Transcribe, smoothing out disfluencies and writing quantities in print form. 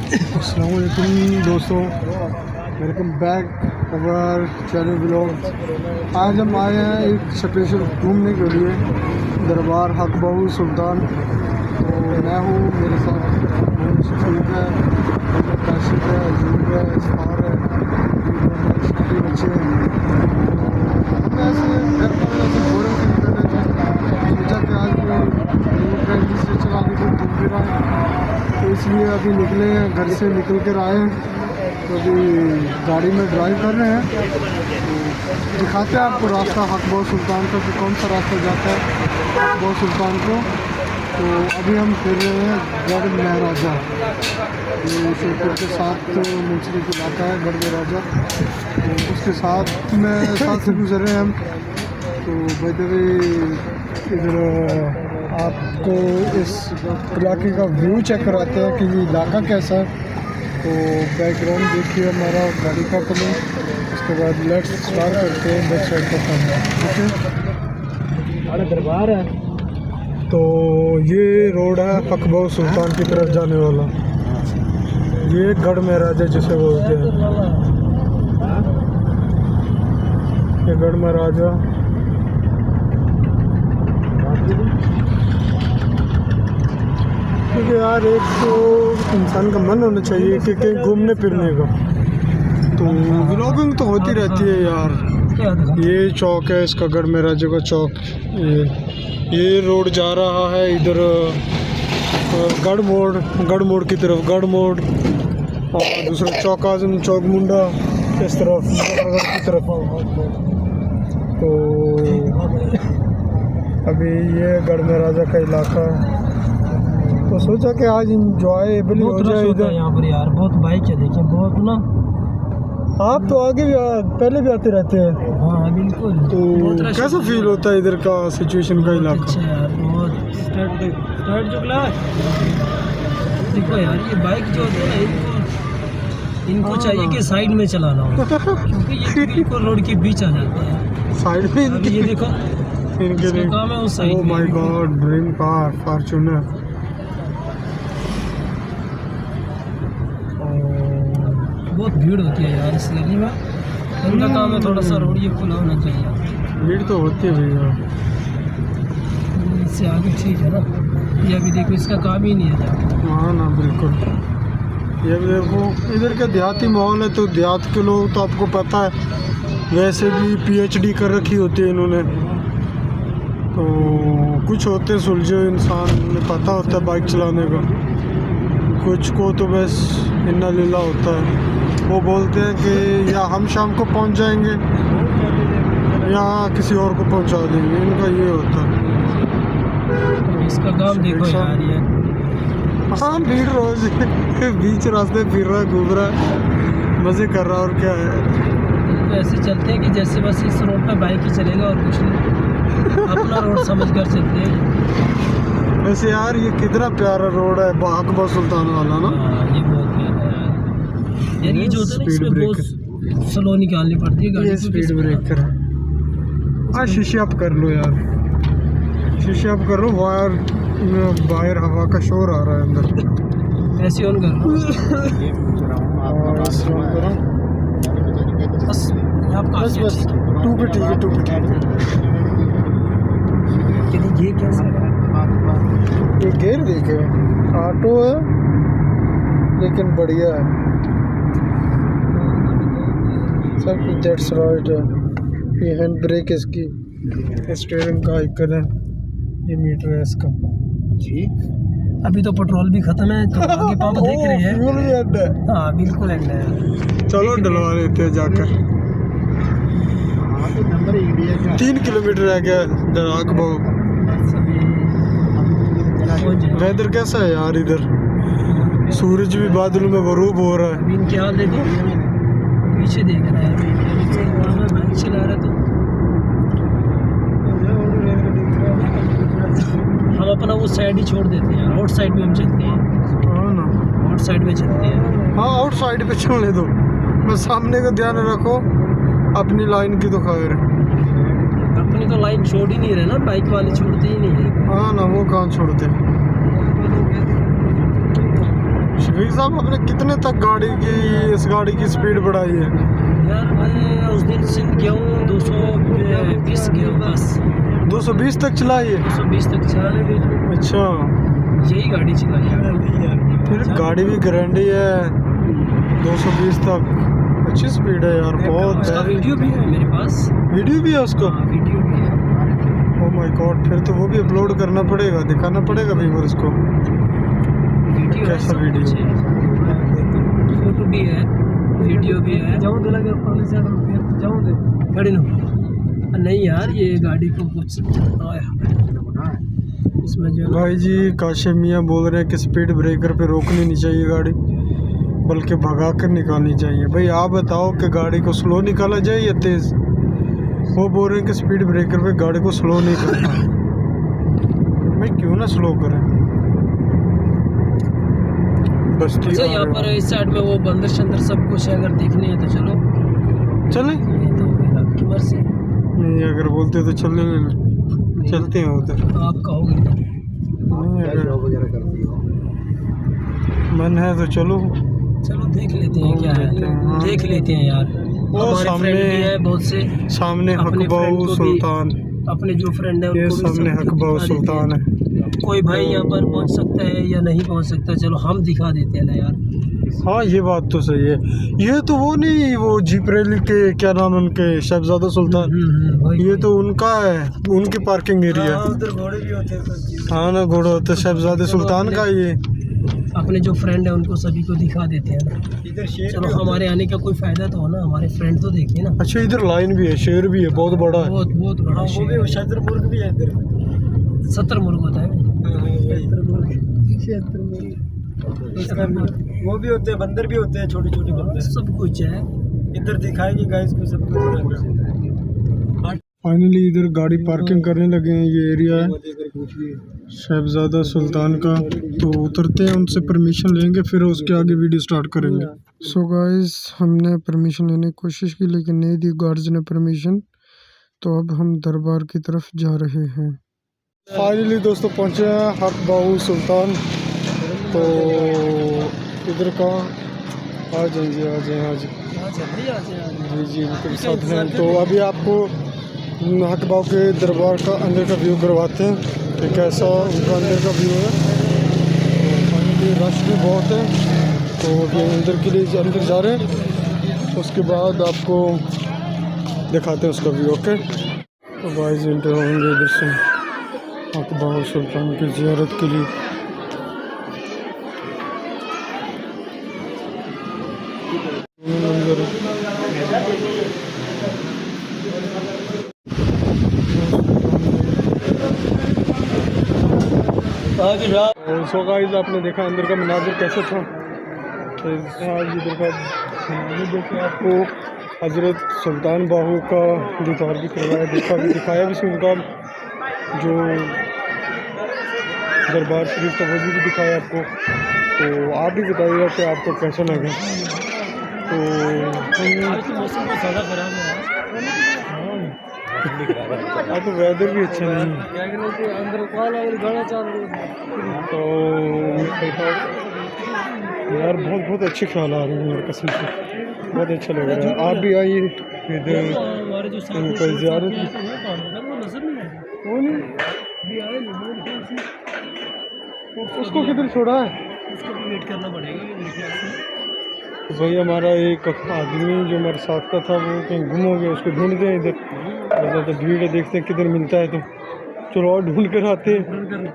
अस्सलाम वालेकुम दोस्तों, welcome back our channel blog. आज हम आए हैं एक स्पेशल घूमने के लिए दरबार हक बहू सुल्तान। तो मैं हूँ, मेरे साथ शफीक है, काशिफ है, अजूब है, इसफार है, छोटे बच्चे हैं। हम ऐसे घर पर ऐसे बोर्ड से निकल रहे थे, सोचा कि आज ट्रेन से चलाने को घूम फिर आए, तो इसलिए अभी निकले हैं, घर से निकल कर आए हैं। तो अभी गाड़ी में ड्राइव कर रहे हैं, तो दिखाते हैं आपको रास्ता हक बहू सुल्तान का कि कौन सा रास्ता जाता है हक बहू सुल्तान को। तो अभी हम फिर रहे हैं गढ़ महाराजा, ये शेखपुर के साथ मुंसलिक इलाका है गढ़ महाराजा, तो उसके साथ में साथ से गुजर रहे हैं हम। तो बदवे इधर आपको इस इलाके का व्यू चेक कराते हैं कि ये इलाका कैसा है। तो बैकग्राउंड देखिए हमारा गाड़ी का कलर, उसके बाद लेट्स स्टार्ट करते हैं बैक साइड का कैमरा, ठीक है। दरबार है, तो ये रोड है हक बहू सुल्तान की तरफ जाने वाला, ये गढ़ महाराजा जिसे बोलते हैं, ये गढ़ महाराजा। क्योंकि यार एक तो इंसान का मन होना चाहिए कि कहीं घूमने फिरने का, तो व्लॉगिंग तो होती रहती है यार। ये चौक है इसका, गढ़ महाराजा का चौक। ये रोड जा रहा है इधर गढ़ मोड़ की तरफ, गढ़ मोड़, और दूसरा चौक आजम चौक मुंडा इस तरफ की तरफ। तो अभी ये गढ़ महाराजा का इलाका, तो सोचा कि आज इंजॉयबल हो जाए इधर। यहाँ पर यार बहुत बाइक है, देखिए बहुत ना। आप तो आगे भी पहले भी आते रहते हैं। हाँ बिल्कुल। तो कैसा फील होता है इधर का सिचुएशन का इलाका? अच्छा यार, बहुत स्टार्ट जो क्लास। देखो यार, ये बाइक जो होती है ना, इनको चाहिए कि साइड में चलाना हो, क्योंकि ये बिल्कुल रोड के बीच आ जाता है। साइड में ये देखो इनके काम है उस साइड में। Oh my God, dream car Fortuner. बहुत भीड़ होती है यार इस गली में, उनका काम है थोड़ा सा रोड ये खुला होना चाहिए। भीड़ तो होती है भैया, इससे आगे ठीक है ना। ये अभी देखो इसका काम ही नहीं है। हाँ ना बिल्कुल। ये भी देखो इधर का देहाती माहौल है, तो देहात के लोग तो आपको पता है वैसे भी पीएचडी कर रखी होती है इन्होंने, तो कुछ होते हैं सुलझे इंसान, उन्हें पता होता है बाइक चलाने का। कुछ को तो बस इन्ना लीला होता है, वो बोलते हैं कि या हम शाम को पहुंच जाएंगे या किसी और को पहुंचा देंगे, इनका ये होता है। इसका काम देखो यार ये। हाँ भीड़ रोज बीच रास्ते फिर रहा है, घूम रहा है, मज़े कर रहा है, और क्या है। तो ऐसे चलते हैं कि जैसे बस इस रोड पे बाइक ही चलेगा और कुछ नहीं, अपना रोड समझ कर चलते हैं। वैसे यार ये कितना प्यारा रोड है हक बहू सुल्तान वाला ना। ये बहुत प्यारा है यार। ये जो होता है ना, इसमें बहुत स्लो निकालनी पड़ती है गाड़ी। ये स्पीड ब्रेकर है। हाँ शीशे अप कर लो यार, शीशे अप कर लो, बाहर हवा का शोर आ रहा है अंदर। ऐसे ऑन कर लो बस। बस बस टू पे ठीक है, टू पे ठीक है। ये कैसे है? ये गेयर देखे, ऑटो है लेकिन बढ़िया है सब कुछ, दैट्स राइट है। ये हैंड ब्रेक इसकी, स्टीयरिंग का आइकन है, ये मीटर है इसका जी। अभी तो पेट्रोल भी खत्म है, तो आगे पंप देख रहे हैं। फ्यूल भी ऐड है। हाँ बिल्कुल ऐड है। चलो डलवा लेते हैं जाकर। 3 किलोमीटर रह गया हक बहू। वेदर कैसा है यार इधर? सूरज भी बादलों में गरूब हो रहा है। अभी इनके हाल देखो, पीछे देख रहा है, बाइक चला रहा है। तो हम अपना वो साइड ही छोड़ देते हैं, आउट साइड में हम चलते हैं। हाँ ना, आउट साइड में चलते हैं। हाँ आउट साइड पे चलने दो, बस सामने का ध्यान रखो, अपनी लाइन की तो खैर है। अपनी तो लाइन छोड़ ही नहीं रहे ना, बाइक वाले छोड़ते ही नहीं है। हाँ ना, वो कहाँ छोड़ते हैं। भाई साहब आपने कितने तक इस गाड़ी की स्पीड बढ़ाई है? यार मैं उस दिन सिंध गया हूँ 220 गया हूँ बस। 220 तक चलाई है? 220 तक चलाने दी। अच्छा, यही गाड़ी चलाई यार। फिर गाड़ी भी गारंटी है 220 तक। अच्छी स्पीड है यार, बहुत उसका है। वीडियो भी है मेरे पास। वीडियो भी है उसका? हाँ, वीडियो भी है। ओह माय गॉड, फिर तो वो भी अपलोड करना पड़ेगा, दिखाना पड़ेगा व्यूअर्स को। वीडियो कैसा है, सब वीडियो? कुछ है। फोटो भी है, वीडियो भी है। जाऊँ दे लगे जाऊँ दे गाड़ी न। नहीं यार, ये गाड़ी को कुछ आया इसमें जो भाई जी काशिम मियाँ बोल रहे हैं कि स्पीड ब्रेकर पे रोकनी नहीं चाहिए गाड़ी, बल्कि भगा कर निकालनी चाहिए। भाई आप बताओ कि गाड़ी को स्लो निकाला जाए या तेज़? वो बोल रहे हैं कि स्पीड ब्रेकर पे गाड़ी को स्लो नहीं करना। भाई क्यों ना स्लो करें? बस ठीक अच्छा, है। यहाँ पर इस साइड में वो बंदर शंदर सब कुछ है, अगर देखने है तो चलो चलें? ये तो फिर आपकी मर्जी। नहीं, अगर बोलते तो चलते हैं उधर। आप कहोगे तो। नहीं, अगर मन है तो चलो। चलो देख लेते हैं क्या है, हाँ। देख लेते हैं यार। वो हमारे सामने फ्रेंड भी है बहुत से, सामने अपने friend हकबाऊ को भी- सुल्तान, अपने जो फ्रेंड है ये उनको भी सामने सब कुछ हकबाऊ दिखा देते सुल्तान हैं। है। कोई भाई यहाँ पर पहुँच सकता है या नहीं पहुँच सकता, चलो हम दिखा देते हैं ना यार। हाँ ये बात तो सही है। ये तो वो नहीं, वो जीप रैली के क्या नाम है उनके, शहजादा सुल्तान, वही। ये तो उनका है, उनकी पार्किंग एरिया है। उधर घोड़े भी होते हैं। हाँ ना, घोड़ा होता है शहजादे सुल्तान का ये। अपने जो फ्रेंड है उनको सभी को दिखा देते हैं ना। इधर चलो हमारे आने का कोई फायदा तो हो ना, हमारे फ्रेंड तो देखे ना। अच्छा, इधर लाइन भी है, शेर भी है, बहुत बड़ा है। बहुत बहुत बड़ा शतरमुर्ग भी है इधर। 70 मुर्ग होता है। वो भी होते हैं, बंदर भी होते हैं, छोटे छोटे बंदर। सब कुछ है। इधर दिखाएंगे गाइस को सब कुछ। फाइनली इधर गाड़ी पार्किंग करने लगे हैं। ये एरिया है शहजादा सुल्तान का, तो उतरते हैं, उनसे परमिशन लेंगे, फिर उसके आगे वीडियो स्टार्ट करेंगे। सो गाइस, हमने परमिशन लेने की कोशिश की लेकिन नहीं दी गार्ड्स ने परमिशन, तो अब हम दरबार की तरफ जा रहे हैं। फाइनली दोस्तों पहुंचे हैं हकबाऊ सुल्तान। तो इधर का आ जाइए, आ जाए, आ जाए। जी जी, उनके साथ हैं। तो अभी आपको हकबाऊ के दरबार का अंदर का व्यू करवाते हैं कि कैसा उनका अंदर का व्यू है। तो फाइनली रश भी बहुत है, तो अभी अंदर के लिए अंदर जा रहे हैं, उसके बाद आपको दिखाते हैं उसका व्यू। ओके, तो गाइस एंटर होंगे इधर से हकबाऊ सुल्तान की ज़ियारत के लिए। सो गाइस, आपने देखा अंदर का मनाजिर कैसा था। तो आज इधर का मनाजिर देखे आपको हज़रत सुल्तान बाहू का दीदार भी करवाया, दिखाया भी उनका जो दरबार शरीफ का वजू भी दिखाया आपको। तो आप भी बताइएगा कि आपको कैसा लगा। तो मौसम तो ज़्यादा खराब है। हाँ, तो वेदर भी अच्छा नहीं है। तो यार बहुत बहुत अच्छे ख्याल आ रहे हैं यार, कसम से बहुत अच्छा लग रहा है। आप भी आइए इधर, हमारे जो साथ उनका ज़ियारत भी। वो नजर नहीं आ रहा। वो नहीं, अभी आए नहीं, उसको किधर छोड़ा है? उसको भी वेट करना पड़ेगा मेरे ख्याल से। तो भाई हमारा एक आदमी जो हमारे साथ का था वो कहीं गुम हो गया, उसको ढूंढते हैं इधर। तो भीड़ है, देखते हैं किधर मिलता है। तो चलो और ढूंढ कर आते हैं।